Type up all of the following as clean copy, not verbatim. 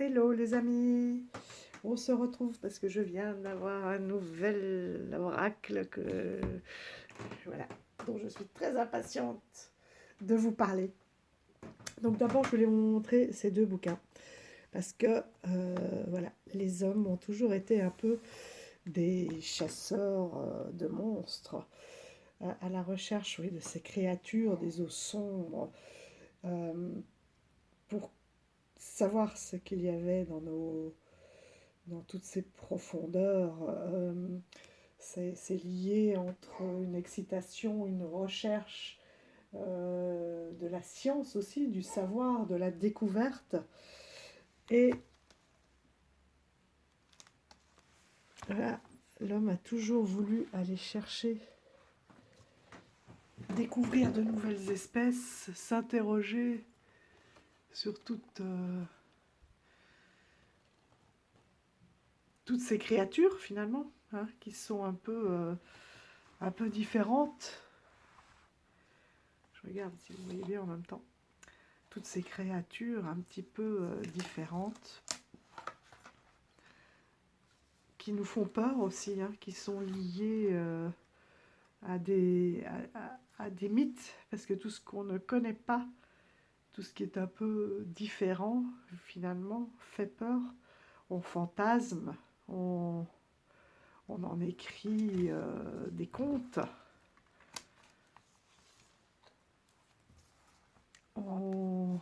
Hello les amis, on se retrouve parce que je viens d'avoir un nouvel oracle voilà, dont je suis très impatiente de vous parler. Donc d'abord je voulais vous montrer ces deux bouquins parce que voilà, les hommes ont toujours été un peu des chasseurs de monstres à la recherche, oui, de ces créatures des eaux sombres euh, pour savoir ce qu'il y avait dans toutes ces profondeurs. C'est lié entre une excitation, une recherche de la science aussi, du savoir, de la découverte. Et voilà, l'homme a toujours voulu aller chercher, découvrir de nouvelles espèces, s'interroger sur toutes ces créatures finalement, hein, qui sont un peu différentes. Je regarde si vous voyez bien en même temps. Toutes ces créatures un petit peu différentes, qui nous font peur aussi, hein, qui sont liées à des mythes, parce que tout ce qu'on ne connaît pas, tout ce qui est un peu différent, finalement, fait peur. On fantasme, on, on en écrit des contes, on,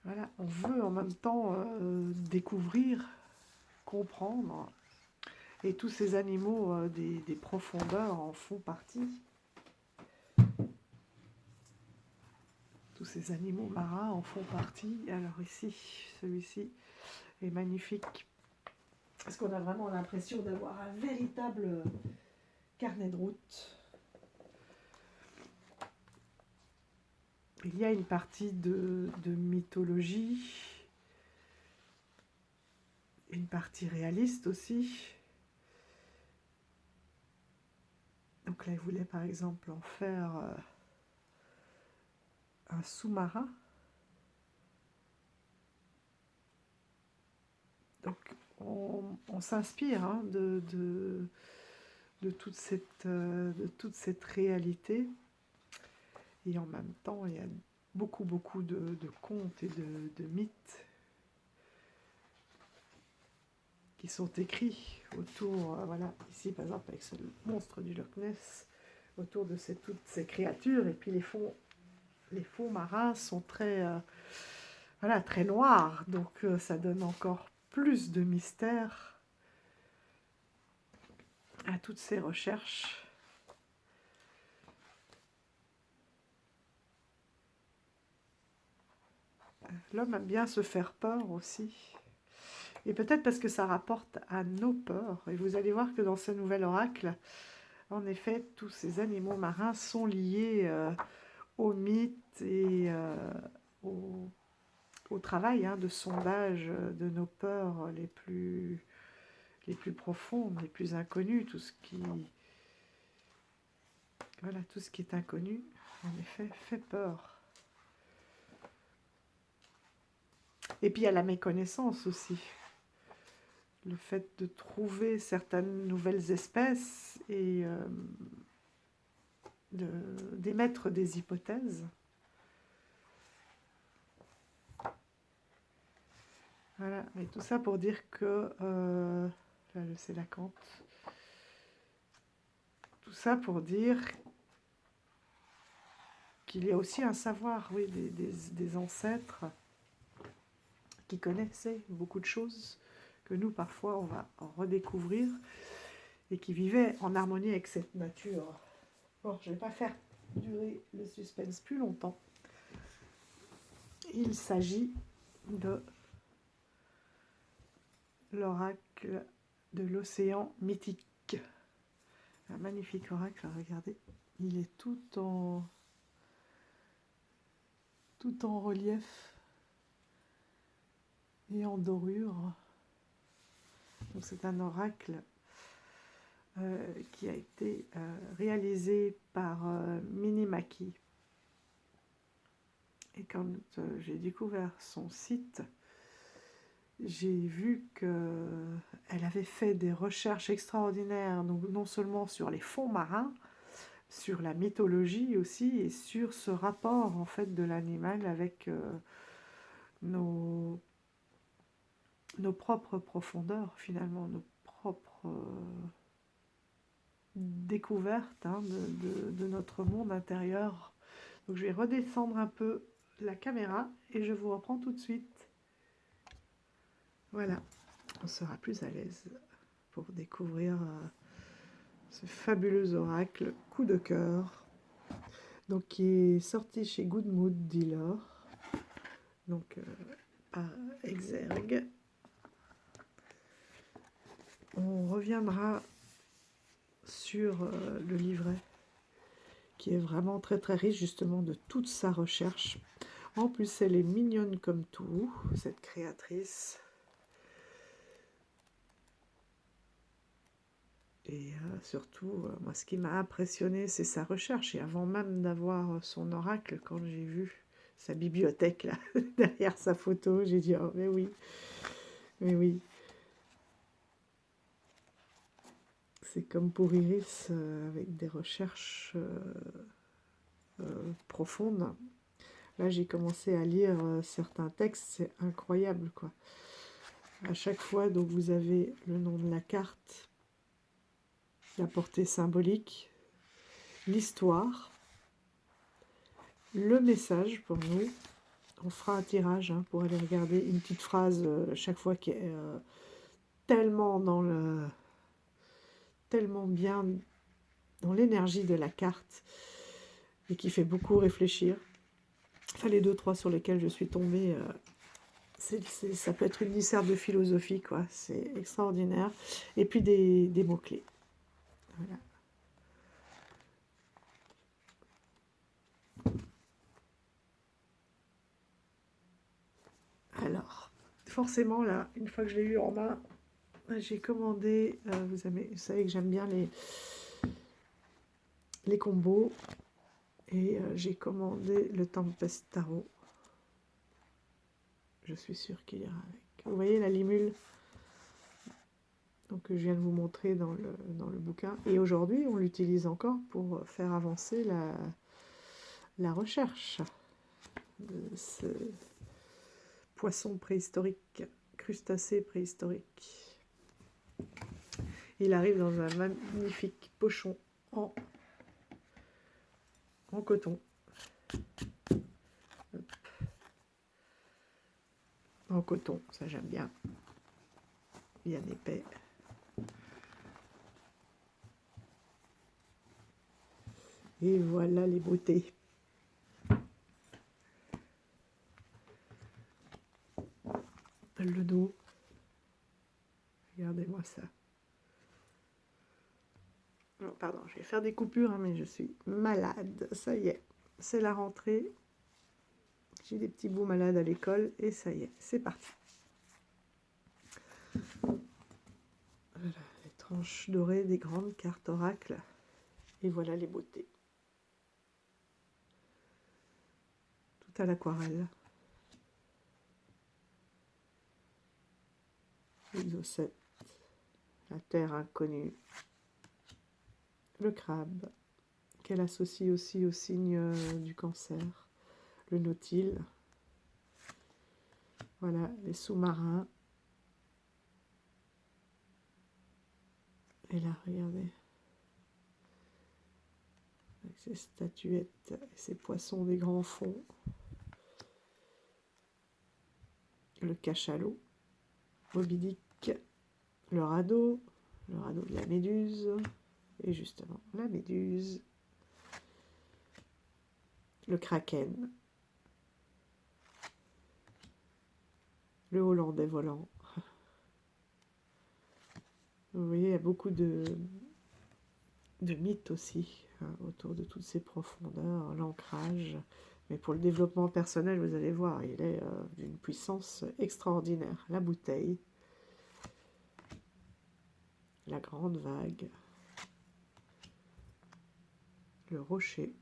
voilà, on veut en même temps découvrir, comprendre. Et tous ces animaux des profondeurs en font partie. Tous ces animaux marins en font partie. Alors ici, celui-ci est magnifique. Parce qu'on a vraiment l'impression d'avoir un véritable carnet de route. Il y a une partie de mythologie, une partie réaliste aussi. Donc là, il voulait par exemple en faire un sous-marin. Donc on s'inspire hein, de toute cette réalité. Et en même temps, il y a beaucoup de contes et de mythes qui sont écrits autour, voilà, ici par exemple avec ce monstre du Loch Ness, autour de toutes ces créatures. Et puis les fonds marins sont voilà, très noirs, donc ça donne encore plus de mystère à toutes ces recherches. L'homme aime bien se faire peur aussi. Et peut-être parce que ça rapporte à nos peurs. Et vous allez voir que dans ce nouvel oracle, en effet, tous ces animaux marins sont liés aux mythes et au, au travail hein, de sondage de nos peurs les plus profondes, les plus inconnues, voilà, tout ce qui est inconnu, en effet, fait peur. Et puis il y a la méconnaissance aussi. Le fait de trouver certaines nouvelles espèces et d'émettre des hypothèses. Voilà, et tout ça pour dire que là, c'est la Cante. Tout ça pour dire qu'il y a aussi un savoir, oui, des ancêtres qui connaissaient beaucoup de choses que nous, parfois, on va en redécouvrir et qui vivaient en harmonie avec cette nature. Bon, je ne vais pas faire durer le suspense plus longtemps. Il s'agit de l'oracle de l'océan mythique. Un magnifique oracle, regardez. Il est tout en relief et en dorure. Donc c'est un oracle qui a été réalisé par Minimaki. Et quand j'ai découvert son site, j'ai vu qu'elle avait fait des recherches extraordinaires, donc non seulement sur les fonds marins, sur la mythologie aussi, et sur ce rapport en fait de l'animal avec nos propres profondeurs, finalement, nos propres découvertes hein, de notre monde intérieur. Donc je vais redescendre un peu la caméra et je vous reprends tout de suite. Voilà, on sera plus à l'aise pour découvrir ce fabuleux oracle Coup de cœur, donc qui est sorti chez Good Mood Dealer, donc par Exergue. On reviendra sur le livret qui est vraiment très très riche justement de toute sa recherche. En plus elle est mignonne comme tout, cette créatrice. Et surtout, moi ce qui m'a impressionné c'est sa recherche. Et avant même d'avoir son oracle, quand j'ai vu sa bibliothèque là, derrière sa photo, j'ai dit oh mais oui, mais oui. C'est comme pour Iris, avec des recherches profondes. Là, j'ai commencé à lire certains textes, c'est incroyable, quoi. À chaque fois, donc, vous avez le nom de la carte, la portée symbolique, l'histoire, le message pour nous. On fera un tirage hein, pour aller regarder une petite phrase chaque fois qui est tellement tellement bien dans l'énergie de la carte et qui fait beaucoup réfléchir. Enfin, les 2-3 sur lesquels je suis tombée, ça peut être une disserte de philosophie, quoi. C'est extraordinaire. Et puis des mots-clés. Voilà. Alors, forcément, là, une fois que je l'ai eu en main, j'ai commandé, vous savez que j'aime bien les combos, et j'ai commandé le Tempest Tarot. Je suis sûre qu'il ira avec. Vous voyez la limule donc, que je viens de vous montrer dans le bouquin. Et aujourd'hui, on l'utilise encore pour faire avancer la recherche de ce poisson préhistorique, crustacé préhistorique. Il arrive dans un magnifique pochon en coton. Hop. En coton, ça j'aime bien. Bien épais. Et voilà les beautés. Le dos. Regardez-moi ça. Non, pardon, je vais faire des coupures, hein, mais je suis malade. Ça y est, c'est la rentrée. J'ai des petits bouts malades à l'école et ça y est, c'est parti. Voilà, les tranches dorées des grandes cartes oracles. Et voilà les beautés. Tout à l'aquarelle. Les ossettes. La terre inconnue. Le crabe, qu'elle associe aussi au signe du cancer. Le nautile. Voilà, les sous-marins. Et là, regardez. Avec ces statuettes et ces poissons des grands fonds. Le cachalot. Moby Dick. Le radeau de la méduse. Et justement, la méduse. Le kraken. Le hollandais volant. Vous voyez, il y a beaucoup de mythes aussi hein, autour de toutes ces profondeurs, l'ancrage. Mais pour le développement personnel, vous allez voir, il est d'une puissance extraordinaire. La bouteille, la grande vague, le rocher,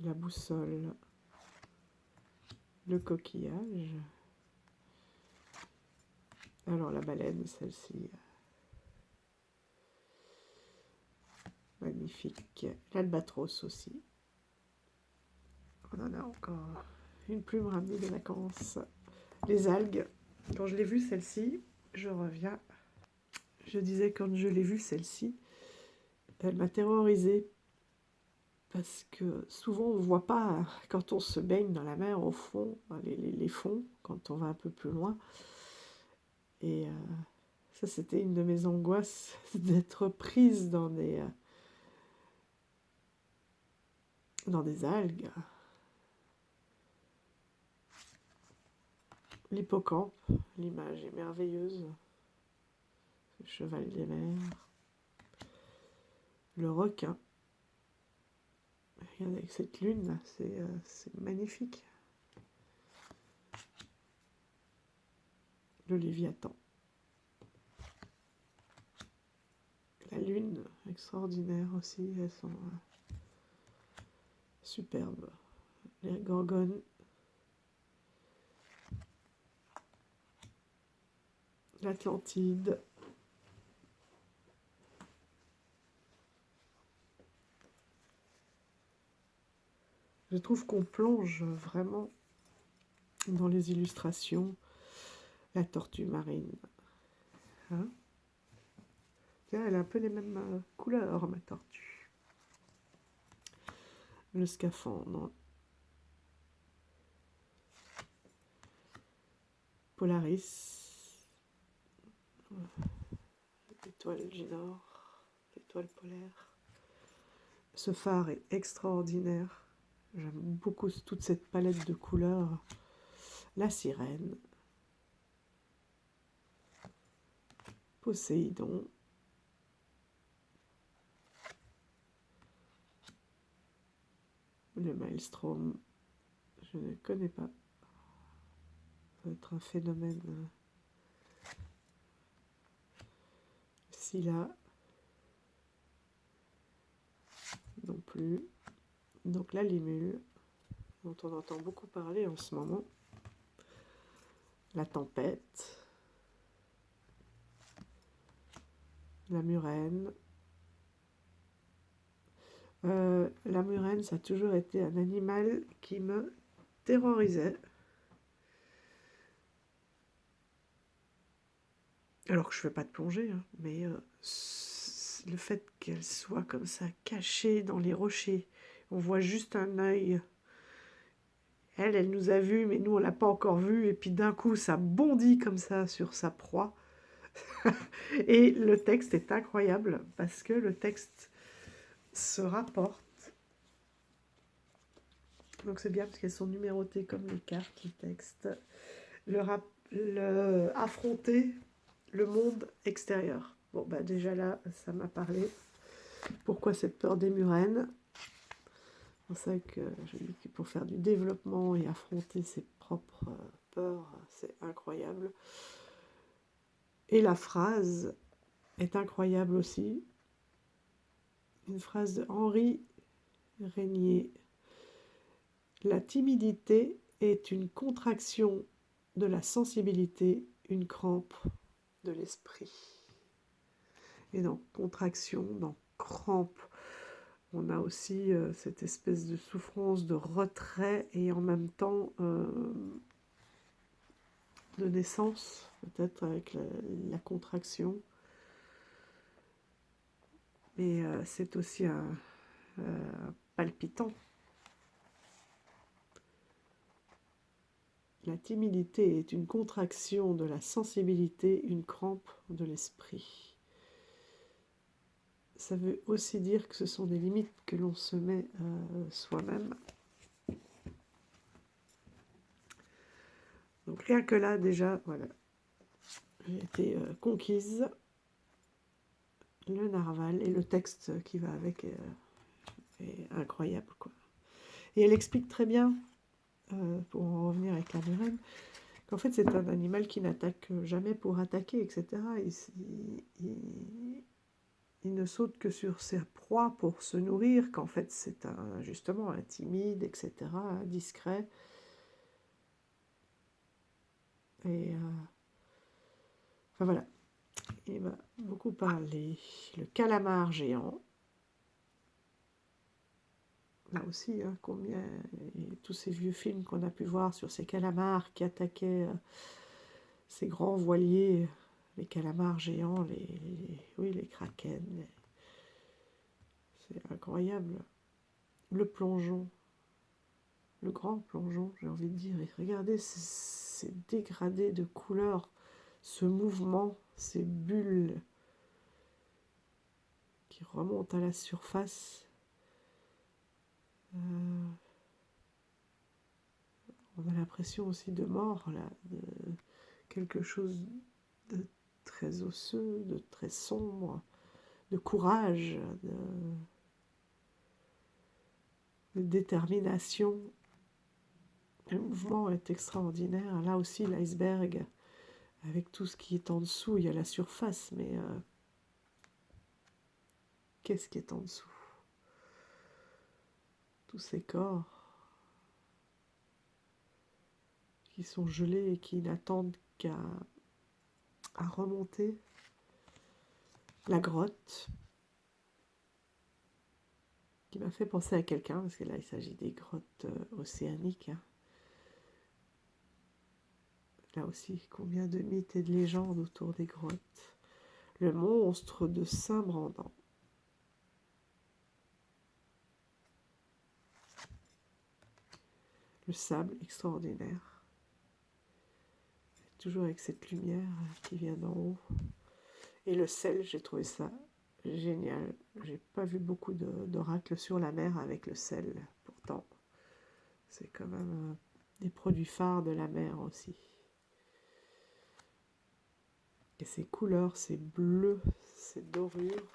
la boussole, le coquillage. Alors la baleine, celle-ci, magnifique. L'albatros aussi. On en a encore une plume ramenée des vacances. Les algues, quand je l'ai vue celle-ci, je reviens. Je disais quand je l'ai vue celle-ci, elle m'a terrorisée. Parce que souvent on ne voit pas, quand on se baigne dans la mer, au fond, les fonds, quand on va un peu plus loin. Et ça, c'était une de mes angoisses, d'être prise dans des algues. L'hippocampe, l'image est merveilleuse. Le cheval des mers. Le requin. Regardez, avec cette lune, c'est magnifique. Le Léviathan. La lune, extraordinaire aussi, elles sont superbes. Les gorgones. L'Atlantide. Je trouve qu'on plonge vraiment dans les illustrations. La tortue marine. Hein, tiens, elle a un peu les mêmes couleurs, ma tortue. Le scaphandre. Polaris. L'étoile du Nord. L'étoile polaire. Ce phare est extraordinaire. J'aime beaucoup toute cette palette de couleurs. La sirène. Poséidon. Le maelstrom. Je ne connais pas. Ça doit être un phénomène. Scylla. Non plus. Donc la limule, dont on entend beaucoup parler en ce moment. La tempête. La murène. La murène, ça a toujours été un animal qui me terrorisait. Alors que je ne fais pas de plongée, hein, mais le fait qu'elle soit comme ça, cachée dans les rochers, on voit juste un œil. Elle nous a vus, mais nous, on ne l'a pas encore vue. Et puis d'un coup, ça bondit comme ça sur sa proie. Et le texte est incroyable, parce que le texte se rapporte. Donc c'est bien, parce qu'elles sont numérotées comme les cartes, les textes. Affronter le monde extérieur. Bon, bah déjà là, ça m'a parlé. Pourquoi cette peur des murènes? C'est pour ça que je dis que pour faire du développement et affronter ses propres peurs, c'est incroyable. Et la phrase est incroyable aussi. Une phrase de Henri Régnier. La timidité est une contraction de la sensibilité, une crampe de l'esprit. Et dans contraction, dans crampe, on a aussi cette espèce de souffrance, de retrait et en même temps de naissance, peut-être avec la contraction. Mais c'est aussi un palpitant. La timidité est une contraction de la sensibilité, une crampe de l'esprit. Ça veut aussi dire que ce sont des limites que l'on se met soi-même. Donc rien que là, déjà, voilà, j'ai été conquise. Le narval et le texte qui va avec est incroyable, quoi. Et elle explique très bien, pour en revenir avec la murène, qu'en fait c'est un animal qui n'attaque jamais pour attaquer, etc. il ne saute que sur ses proies pour se nourrir, qu'en fait c'est justement un timide, etc., un discret. Et enfin voilà, il m'a beaucoup parlé. Le calamar géant. Là aussi, hein, combien tous ces vieux films qu'on a pu voir sur ces calamars qui attaquaient ces grands voiliers, les calamars géants, oui, les kraken. C'est incroyable. Le plongeon, le grand plongeon, j'ai envie de dire. Et regardez ces dégradés de couleurs, ce mouvement, ces bulles qui remontent à la surface. On a l'impression aussi de mort, là, de quelque chose de très osseux, de très sombre, de courage, de détermination. Le mouvement est extraordinaire. Là aussi, l'iceberg, avec tout ce qui est en dessous, il y a la surface, mais qu'est-ce qui est en dessous? Tous ces corps qui sont gelés et qui n'attendent qu'à remonter. La grotte, qui m'a fait penser à quelqu'un, parce que là, il s'agit des grottes océaniques. Hein. Là aussi, combien de mythes et de légendes autour des grottes. Le monstre de Saint-Brandon. Le sable extraordinaire. Toujours avec cette lumière qui vient d'en haut. Et le sel, j'ai trouvé ça génial. J'ai pas vu beaucoup d'oracles sur la mer avec le sel. Pourtant, c'est quand même des produits phares de la mer aussi. Et ces couleurs, ces bleus, ces dorures,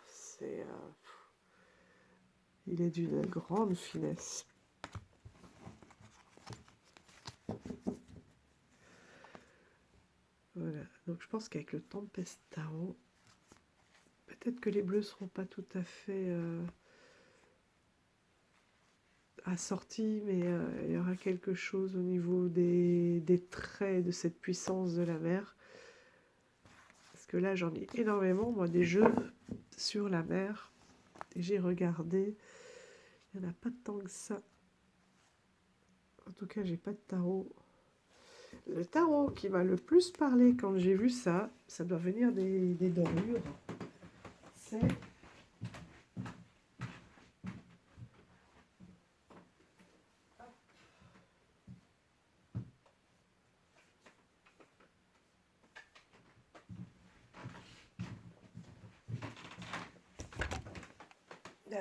il est d'une grande finesse. Voilà, donc je pense qu'avec le Tempest Tarot, peut-être que les bleus ne seront pas tout à fait assortis, mais il y aura quelque chose au niveau des traits de cette puissance de la mer. Parce que là, j'en ai énormément, moi, des jeux sur la mer. Et j'ai regardé, il n'y en a pas tant que ça. En tout cas, j'ai pas de tarot. Le tarot qui m'a le plus parlé quand j'ai vu ça, ça doit venir des dorures. C'est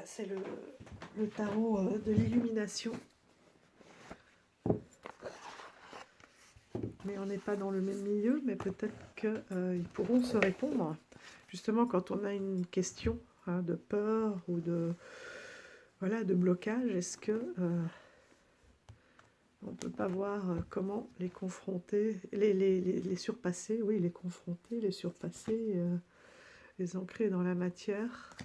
c'est le tarot de l'illumination. Mais on n'est pas dans le même milieu, mais peut-être qu'ils pourront se répondre. Justement, quand on a une question de peur ou de blocage, est-ce que on ne peut pas voir comment les confronter, les surpasser, oui, les confronter, les surpasser, les ancrer dans la matière.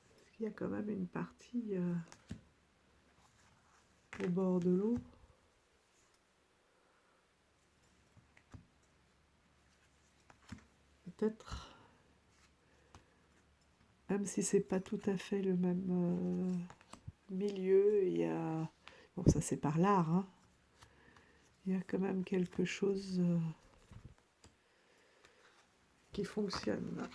Parce qu'il y a quand même une partie au bord de l'eau. Peut-être, même si c'est pas tout à fait le même milieu, il y a... Bon, ça c'est par l'art, hein. Il y a quand même quelque chose qui fonctionne.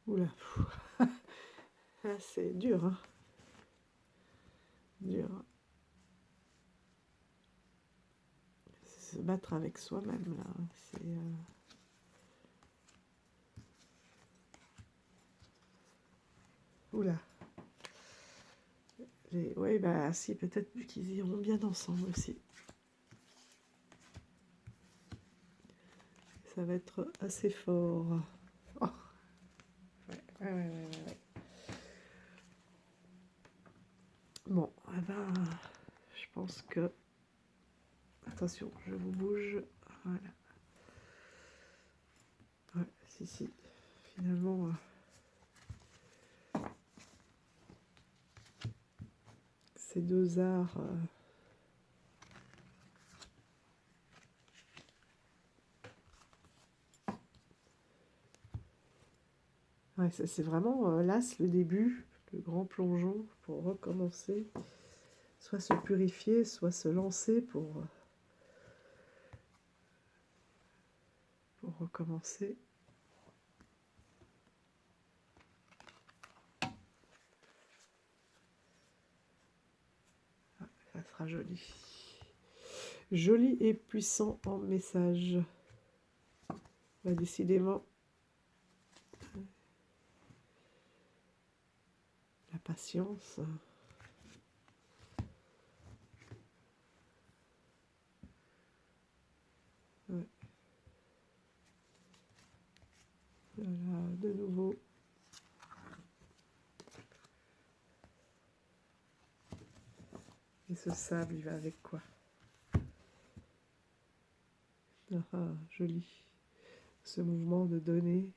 Oula, c'est dur, hein. Dur. Se battre avec soi-même, là. C'est... Oula. Oui, bah si, peut-être qu'ils iront bien ensemble aussi. Ça va être assez fort. Oh, Ouais. Bon, eh ben, je pense que... Attention, je vous bouge. Voilà. Ouais, si. Finalement, ces deux arts... Ouais, c'est vraiment l'as, le début, le grand plongeon pour recommencer. Soit se purifier, soit se lancer pour recommencer. Ah, ça sera joli. Joli et puissant en message. Bah, décidément, la patience. Ouais. Voilà, de nouveau. Et ce sable, il va avec quoi? Ah, joli. Ce mouvement de donner,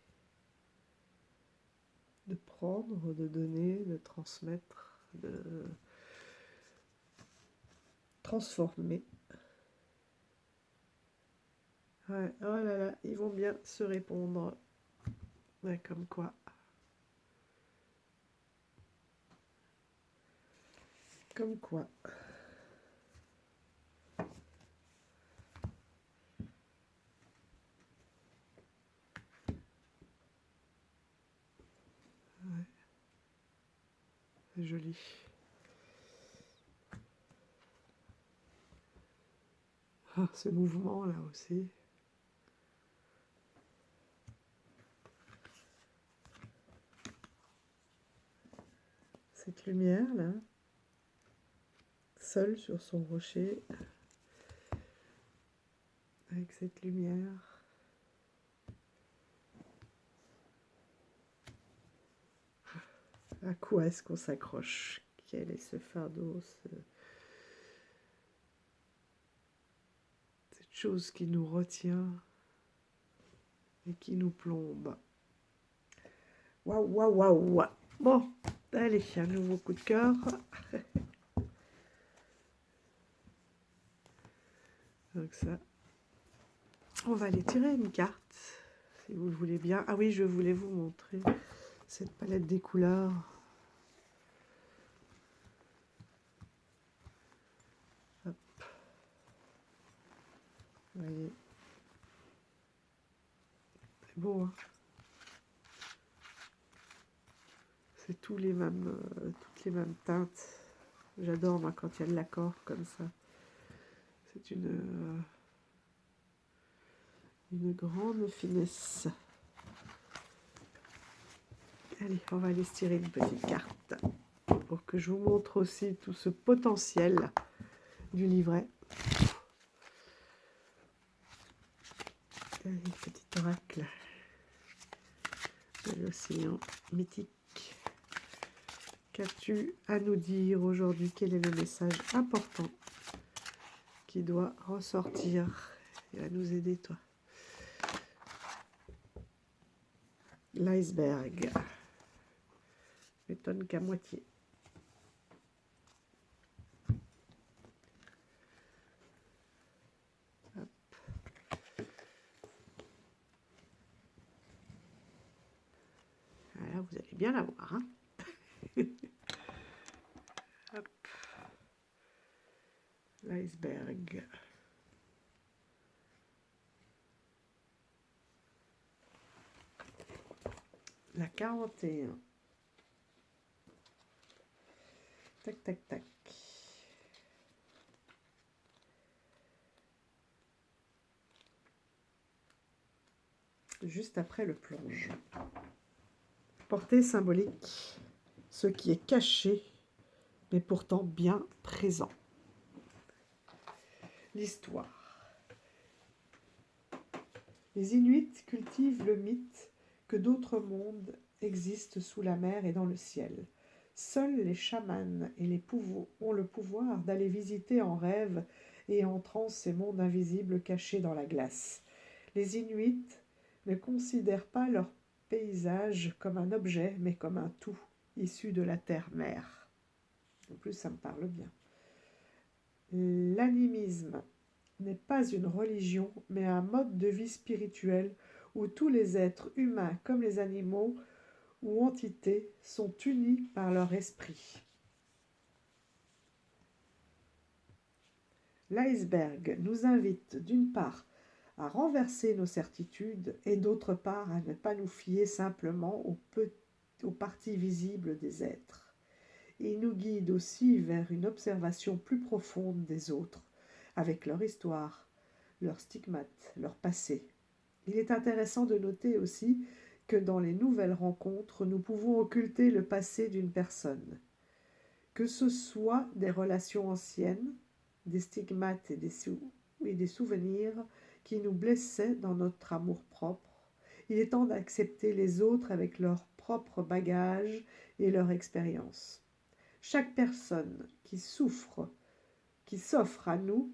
de prendre, de donner, de transmettre, de transformer. Ouais, oh là là, ils vont bien se répondre. Ouais, comme quoi. Comme quoi. Ouais, c'est joli. Ah, ce mouvement là aussi. Cette lumière là, seule sur son rocher, avec cette lumière. À quoi est-ce qu'on s'accroche? Quel est ce fardeau, cette chose qui nous retient et qui nous plombe? Waouh. Bon, allez, un nouveau coup de cœur. Donc ça, on va aller tirer une carte, si vous le voulez bien. Ah oui, je voulais vous montrer cette palette des couleurs. Hop. Vous voyez, c'est beau, hein? C'est toutes les mêmes teintes. J'adore, moi, quand il y a de l'accord comme ça. C'est une grande finesse. Allez, on va aller se tirer une petite carte pour que je vous montre aussi tout ce potentiel du livret. Allez, petit oracle de l'océan mythique. Qu'as-tu à nous dire aujourd'hui? Quel est le message important qui doit ressortir? Il va nous aider, toi. L'iceberg. M'étonne qu'à moitié. Hop. Voilà, vous allez bien la voir, hein? Hop. L'iceberg. La 41. Tac. Juste après le plonge. Portée symbolique, ce qui est caché, mais pourtant bien présent. L'histoire. Les Inuits cultivent le mythe que d'autres mondes existent sous la mer et dans le ciel. Seuls les chamans et ont le pouvoir d'aller visiter en rêve et en transe ces mondes invisibles cachés dans la glace. Les Inuits ne considèrent pas leur paysage comme un objet, mais comme un tout, issu de la terre-mère. En plus, ça me parle bien. L'animisme n'est pas une religion, mais un mode de vie spirituel où tous les êtres humains comme les animaux ou entités sont unis par leur esprit. L'iceberg nous invite d'une part à renverser nos certitudes et d'autre part à ne pas nous fier simplement aux parties visibles des êtres. Il nous guide aussi vers une observation plus profonde des autres, avec leur histoire, leurs stigmates, leur passé. Il est intéressant de noter aussi que dans les nouvelles rencontres, nous pouvons occulter le passé d'une personne. Que ce soit des relations anciennes, des stigmates et des souvenirs qui nous blessaient dans notre amour-propre, il est temps d'accepter les autres avec leur propre bagage et leur expérience. Chaque personne qui s'offre à nous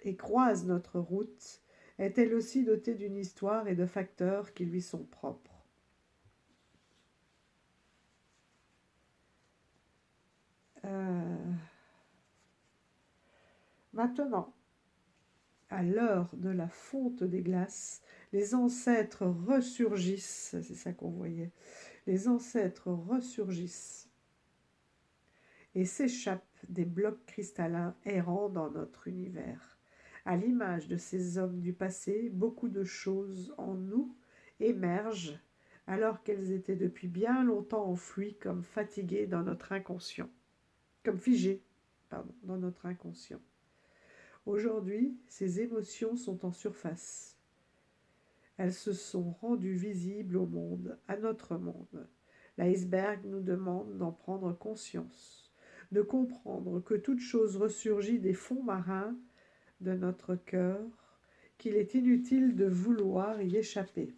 et croise notre route est elle aussi dotée d'une histoire et de facteurs qui lui sont propres. Maintenant, à l'heure de la fonte des glaces, les ancêtres ressurgissent, c'est ça qu'on voyait, les ancêtres ressurgissent et s'échappent des blocs cristallins errants dans notre univers. À l'image de ces hommes du passé, beaucoup de choses en nous émergent alors qu'elles étaient depuis bien longtemps enfouies comme fatiguées dans notre inconscient, comme figées, dans notre inconscient. Aujourd'hui, ces émotions sont en surface. Elles se sont rendues visibles au monde, à notre monde. L'iceberg nous demande d'en prendre conscience, de comprendre que toute chose ressurgit des fonds marins de notre cœur, qu'il est inutile de vouloir y échapper.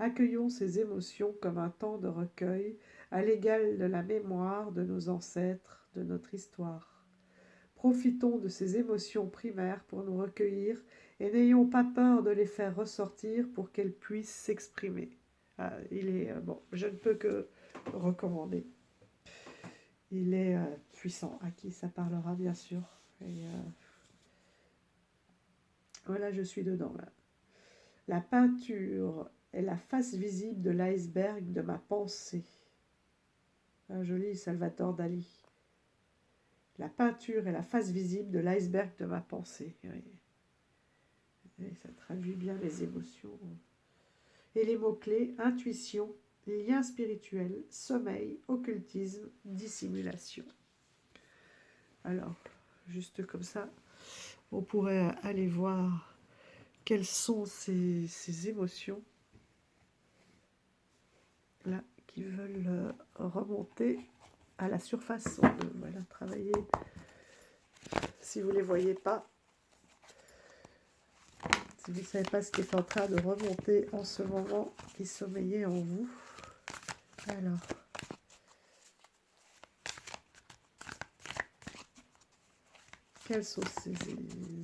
Accueillons ces émotions comme un temps de recueil, à l'égal de la mémoire de nos ancêtres, de notre histoire. Profitons de ces émotions primaires pour nous recueillir et n'ayons pas peur de les faire ressortir pour qu'elles puissent s'exprimer. Je ne peux que recommander. Il est puissant, à qui ça parlera bien sûr. Et voilà, je suis dedans là. La peinture est la face visible de l'iceberg de ma pensée. Joli Salvatore Dali. La peinture est la face visible de l'iceberg de ma pensée. Oui. Et ça traduit bien les émotions. Et les mots-clés, intuition, lien spirituel, sommeil, occultisme, dissimulation. Alors, juste comme ça, on pourrait aller voir quelles sont ces émotions là qui veulent remonter à la surface. On peut travailler. Si vous ne les voyez pas, si vous ne savez pas ce qui est en train de remonter en ce moment, qui sommeillait en vous. Alors, quelles sont ces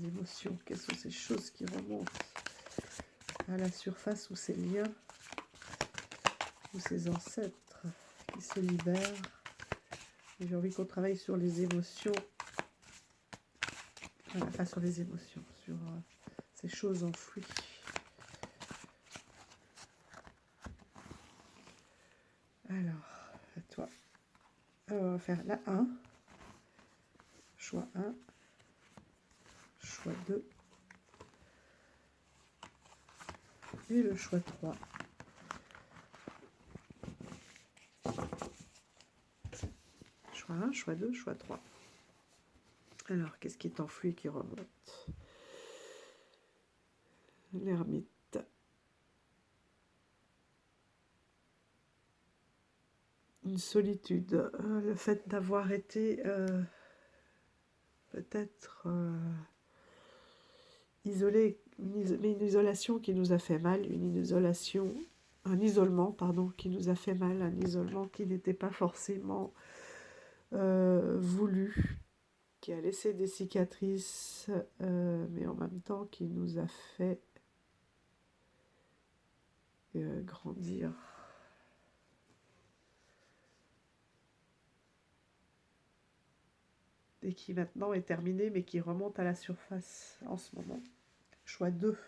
émotions, quelles sont ces choses qui remontent à la surface, ou ces liens, ou ces ancêtres qui se libèrent. J'ai envie qu'on travaille sur les émotions, pas sur les émotions, sur ces choses enfouies. Alors, à toi. On va faire la 1, choix 1, choix 2, et le choix 3. Choix 1, choix 2, choix 3. Alors, qu'est-ce qui est enfoui qui remonte? L'ermite. Une solitude. Le fait d'avoir été peut-être isolé, mais une isolation qui nous a fait mal, une isolation un isolement, pardon, qui nous a fait mal, un isolement qui n'était pas forcément voulu, qui a laissé des cicatrices, mais en même temps qui nous a fait grandir. Et qui maintenant est terminé, mais qui remonte à la surface en ce moment. Choix 2.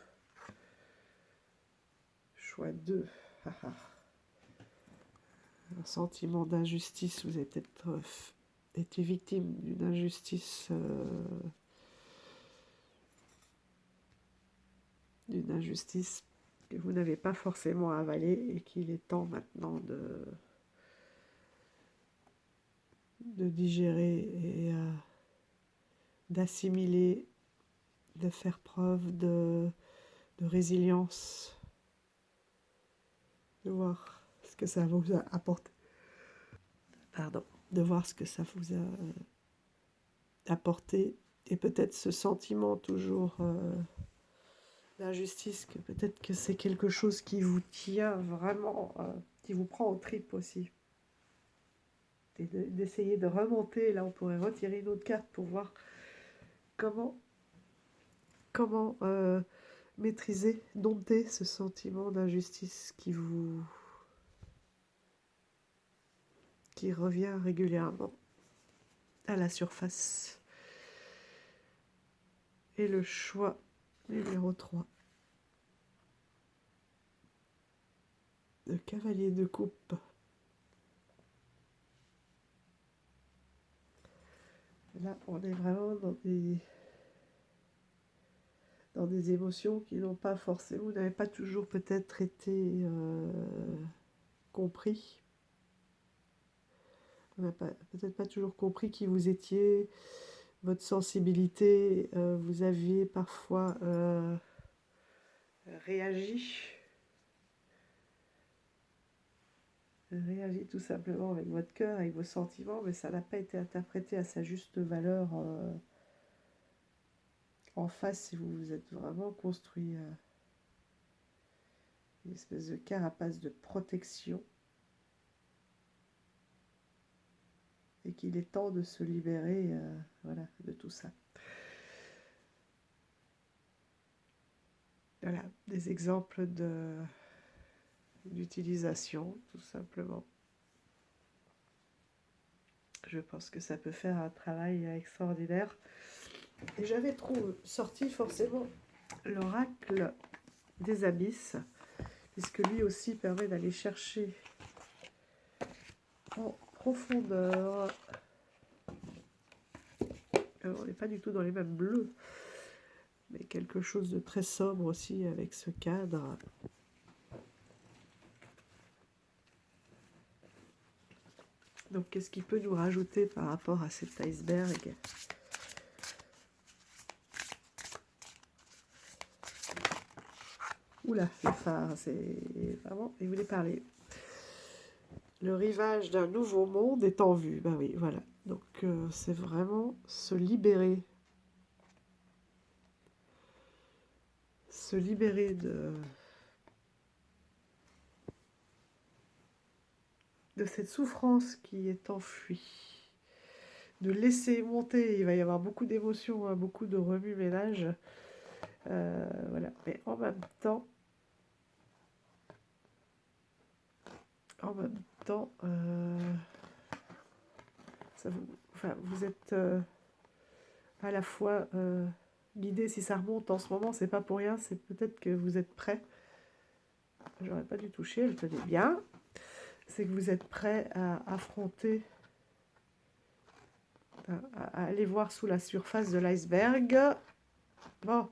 Choix 2. Un sentiment d'injustice. Vous avez peut-être été victime d'une injustice. D'une injustice que vous n'avez pas forcément avalée et qu'il est temps maintenant de digérer et d'assimiler, de faire preuve de résilience, de voir ce que ça vous a apporté. Pardon, de voir ce que ça vous a apporté et peut-être ce sentiment toujours d'injustice, que peut-être que c'est quelque chose qui vous tient vraiment, qui vous prend aux tripes aussi. Et d'essayer de remonter, là on pourrait retirer une autre carte pour voir comment maîtriser, dompter ce sentiment d'injustice qui revient régulièrement à la surface. Et le choix numéro 3. Le cavalier de coupe. Là, on est vraiment dans des émotions qui n'ont pas forcément, vous n'avez pas toujours peut-être été compris. On n'a peut-être pas toujours compris qui vous étiez, votre sensibilité, vous aviez parfois réagi tout simplement avec votre cœur, avec vos sentiments, mais ça n'a pas été interprété à sa juste valeur en face, si vous vous êtes vraiment construit une espèce de carapace de protection et qu'il est temps de se libérer voilà, de tout ça. Voilà, des exemples d'utilisation, tout simplement. Je pense que ça peut faire un travail extraordinaire. Et j'avais sorti forcément l'oracle des abysses, puisque lui aussi permet d'aller chercher en profondeur. Alors, on n'est pas du tout dans les mêmes bleus, mais quelque chose de très sobre aussi avec ce cadre. Donc, qu'est-ce qu'il peut nous rajouter par rapport à cet iceberg ? Oula, le phare, c'est vraiment... Il voulait parler. Le rivage d'un nouveau monde est en vue. Ben oui, voilà. Donc, c'est vraiment se libérer. Se libérer de cette souffrance qui est enfuie. De laisser monter. Il va y avoir beaucoup d'émotions, hein, beaucoup de remue-ménage. Voilà. Mais en même temps, vous êtes à la fois guidé. Si ça remonte en ce moment, c'est pas pour rien, c'est peut-être que vous êtes prêt. J'aurais pas dû toucher, elle tenait bien. C'est que vous êtes prêt à affronter, à aller voir sous la surface de l'iceberg. Bon,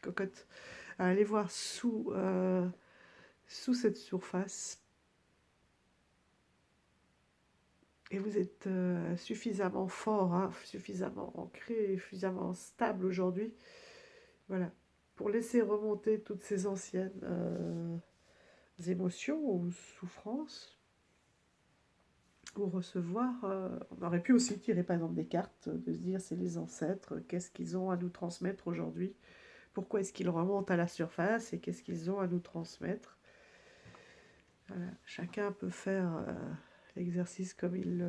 cocotte. À aller voir sous cette surface. Et vous êtes suffisamment fort, hein, suffisamment ancré, suffisamment stable aujourd'hui, voilà, pour laisser remonter toutes ces anciennes émotions ou souffrances, ou recevoir. On aurait pu aussi tirer par exemple des cartes, de se dire c'est les ancêtres, qu'est-ce qu'ils ont à nous transmettre aujourd'hui, pourquoi est-ce qu'ils remontent à la surface et qu'est-ce qu'ils ont à nous transmettre. Voilà. Chacun peut faire l'exercice comme il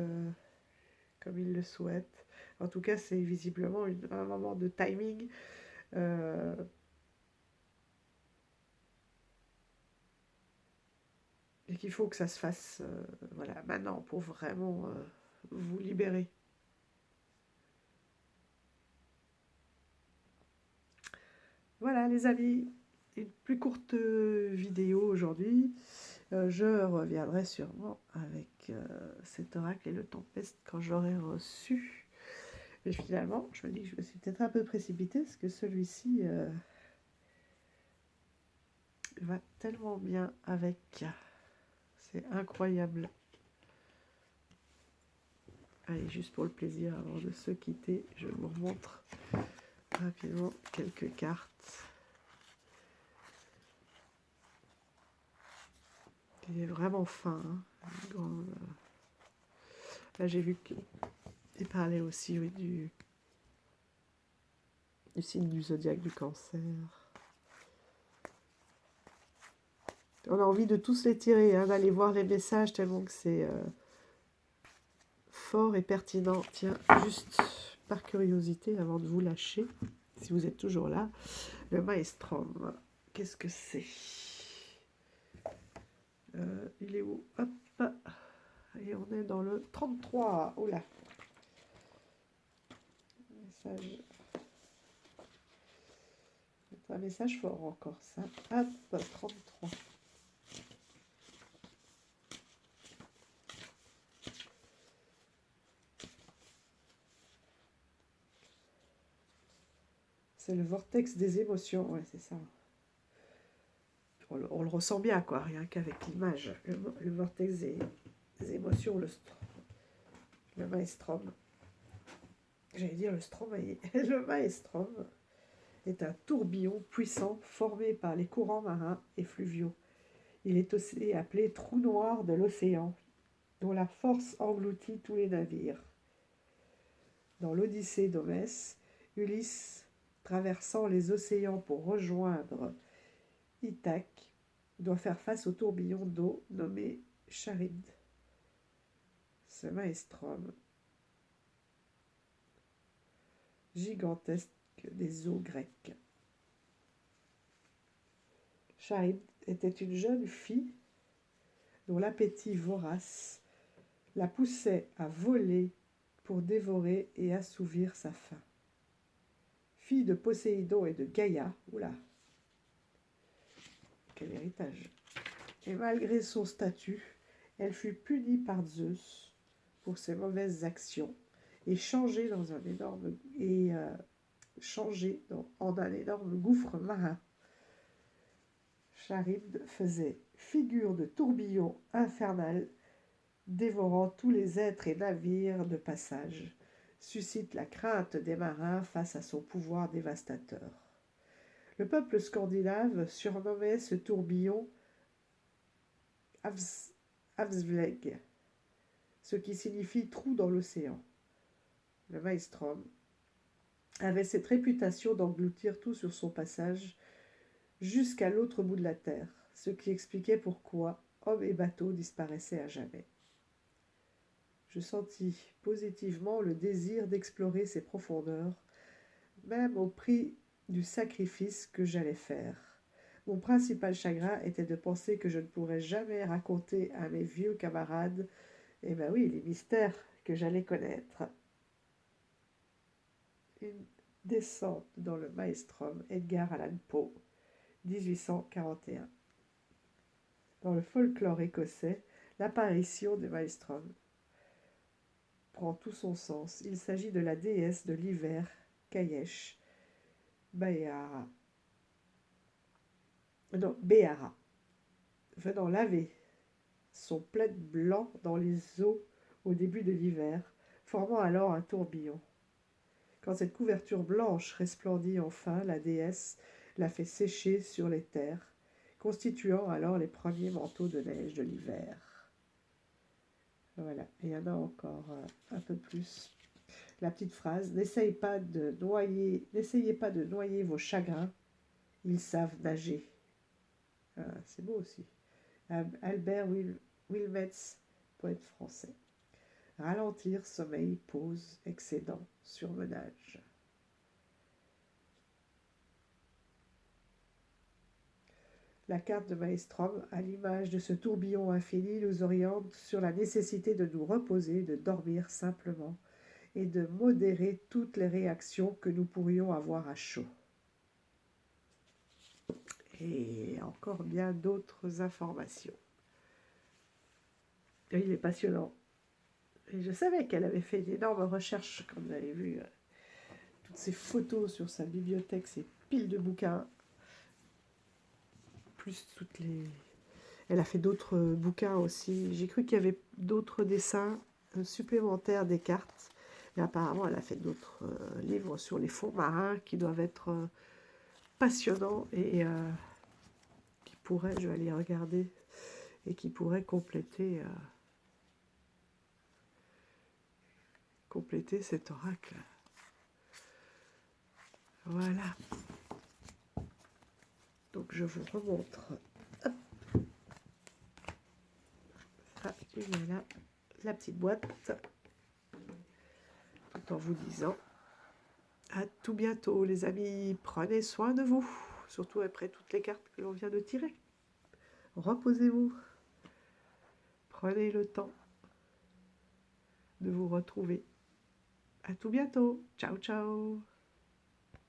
le souhaite. En tout cas, c'est visiblement un moment de timing. Et qu'il faut que ça se fasse voilà, maintenant pour vraiment vous libérer. Voilà les amis, une plus courte vidéo aujourd'hui. Je reviendrai sûrement avec cet oracle et le tempeste quand je l'aurai reçu. Mais finalement, je me dis que je me suis peut-être un peu précipitée parce que celui-ci va tellement bien avec. C'est incroyable. Allez, juste pour le plaisir, avant de se quitter, je vous remontre rapidement quelques cartes. Il est vraiment fin. Hein. Là, j'ai vu qu'il parlait aussi oui, du signe du zodiaque du cancer. On a envie de tous les tirer, hein, d'aller voir les messages tellement que c'est fort et pertinent. Tiens, juste par curiosité, avant de vous lâcher, si vous êtes toujours là, le maelstrom, qu'est-ce que c'est? Il est où? Hop. Et on est dans le 33. Oula. Message. C'est un message fort encore, ça. Hop, 33. C'est le vortex des émotions, ouais, c'est ça. On le ressent bien, quoi, rien qu'avec l'image. Le vortex des émotions, le maelstrom. J'allais dire le stromae. Le maelstrom est un tourbillon puissant formé par les courants marins et fluviaux. Il est aussi appelé trou noir de l'océan, dont la force engloutit tous les navires. Dans l'Odyssée d'Homès, Ulysse, traversant les océans pour rejoindre Ithaque, doit faire face au tourbillon d'eau nommé Charybde. Ce maelstrom gigantesque des eaux grecques. Charybde était une jeune fille dont l'appétit vorace la poussait à voler pour dévorer et assouvir sa faim. Fille de Poséidon et de Gaïa, oula, quel héritage. Et malgré son statut, elle fut punie par Zeus pour ses mauvaises actions et changée en un énorme gouffre marin. Charybde faisait figure de tourbillon infernal, dévorant tous les êtres et navires de passage, suscite la crainte des marins face à son pouvoir dévastateur. Le peuple scandinave surnommait ce tourbillon Avsvleg, ce qui signifie trou dans l'océan. Le maelstrom avait cette réputation d'engloutir tout sur son passage jusqu'à l'autre bout de la terre, ce qui expliquait pourquoi hommes et bateaux disparaissaient à jamais. Je sentis positivement le désir d'explorer ces profondeurs, même au prix du sacrifice que j'allais faire. Mon principal chagrin était de penser que je ne pourrais jamais raconter à mes vieux camarades, les mystères que j'allais connaître. Une descente dans le maelstrom, Edgar Allan Poe, 1841. Dans le folklore écossais, l'apparition du maelstrom prend tout son sens. Il s'agit de la déesse de l'hiver, Kayesh, Béara, venant laver son plaid blanc dans les eaux au début de l'hiver, formant alors un tourbillon. Quand cette couverture blanche resplendit enfin, la déesse la fait sécher sur les terres, constituant alors les premiers manteaux de neige de l'hiver. Voilà, et il y en a encore un peu plus. La petite phrase, n'essayez pas de noyer vos chagrins, ils savent nager. Ah, c'est beau aussi. Albert Wilmets, poète français. Ralentir, sommeil, pause, excédent, surmenage. La carte de Maelstrom, à l'image de ce tourbillon infini, nous oriente sur la nécessité de nous reposer, de dormir simplement et de modérer toutes les réactions que nous pourrions avoir à chaud. Et encore bien d'autres informations. Et il est passionnant. Et je savais qu'elle avait fait d'énormes recherches quand on avait vu toutes ces photos sur sa bibliothèque, ces piles de bouquins, plus toutes les... Elle a fait d'autres bouquins aussi. J'ai cru qu'il y avait d'autres dessins supplémentaires des cartes. Mais apparemment, elle a fait d'autres livres sur les fonds marins qui doivent être passionnants et qui pourraient, je vais aller regarder, et qui pourraient compléter cet oracle. Voilà. Donc je vous remontre. Hop. Ça, et voilà la petite boîte. Tout en vous disant à tout bientôt les amis. Prenez soin de vous. Surtout après toutes les cartes que l'on vient de tirer. Reposez-vous. Prenez le temps de vous retrouver. À tout bientôt. Ciao, ciao.